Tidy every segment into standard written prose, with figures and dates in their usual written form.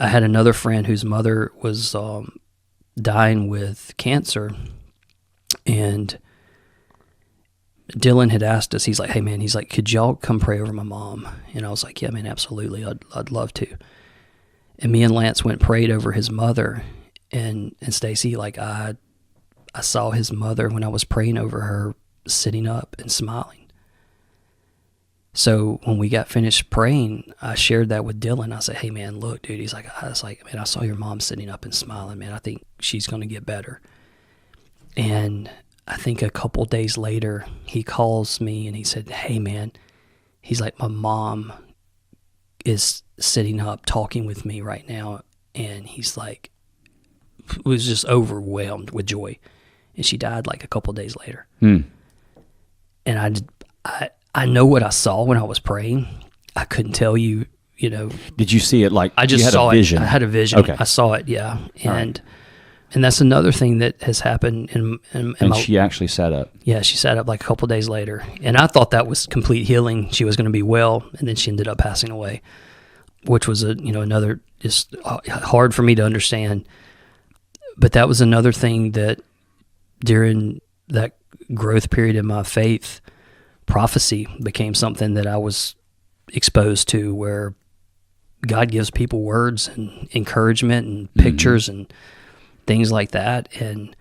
I had another friend whose mother was dying with cancer, and Dylan had asked us, he's like, hey man, he's like, could y'all come pray over my mom? And I was like, yeah man, absolutely, I'd love to. And me and Lance went and prayed over his mother, and Stacy, like I saw his mother when I was praying over her sitting up and smiling. So when we got finished praying, I shared that with Dylan. I said, hey man, look dude, he's like, I was like, man, I saw your mom sitting up and smiling, man, I think she's going to get better. And I think a couple days later, he calls me and he said, hey man, he's like, my mom is sitting up talking with me right now. And he's like, was just overwhelmed with joy. And she died like a couple days later. And I know what I saw when I was praying. I couldn't tell you, you know. Did you see it like I just you had saw a vision? I had a vision. Okay. I saw it, yeah. And that's another thing that has happened in and she actually sat up. Yeah, she sat up like a couple days later. And I thought that was complete healing. She was going to be well, and then she ended up passing away, which was another just hard for me to understand. But that was another thing that during that growth period in my faith, prophecy became something that I was exposed to, where God gives people words and encouragement and pictures and things like that. And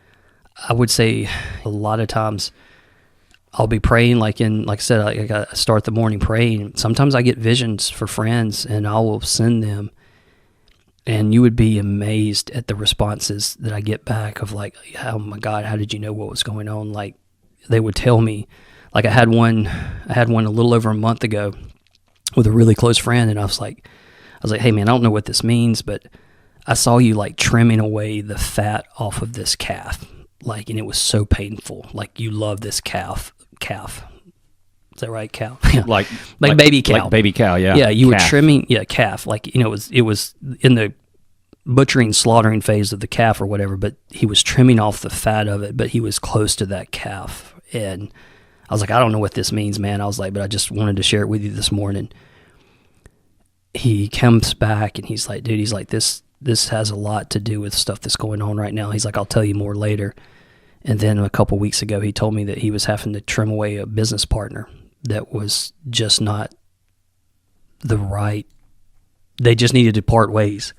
I would say a lot of times I'll be praying, like I said, I start the morning praying. Sometimes I get visions for friends and I will send them, and you would be amazed at the responses that I get back of like, oh my God, how did you know what was going on? Like they would tell me. Like I had one a little over a month ago with a really close friend, and I was like, hey man, I don't know what this means, but I saw you like trimming away the fat off of this calf, like, and it was so painful. Like you love this calf. Is that right? Cow? Yeah. Like baby cow. Like baby cow, yeah. Yeah, you were trimming, calf. Like, it was in the butchering, slaughtering phase of the calf or whatever, but he was trimming off the fat of it, but he was close to that calf. And I was like, I don't know what this means, man. I was like, but I just wanted to share it with you this morning. He comes back and he's like, dude, he's like, this has a lot to do with stuff that's going on right now. He's like, I'll tell you more later. And then a couple weeks ago, he told me that he was having to trim away a business partner that was just not the right, they just needed to part ways.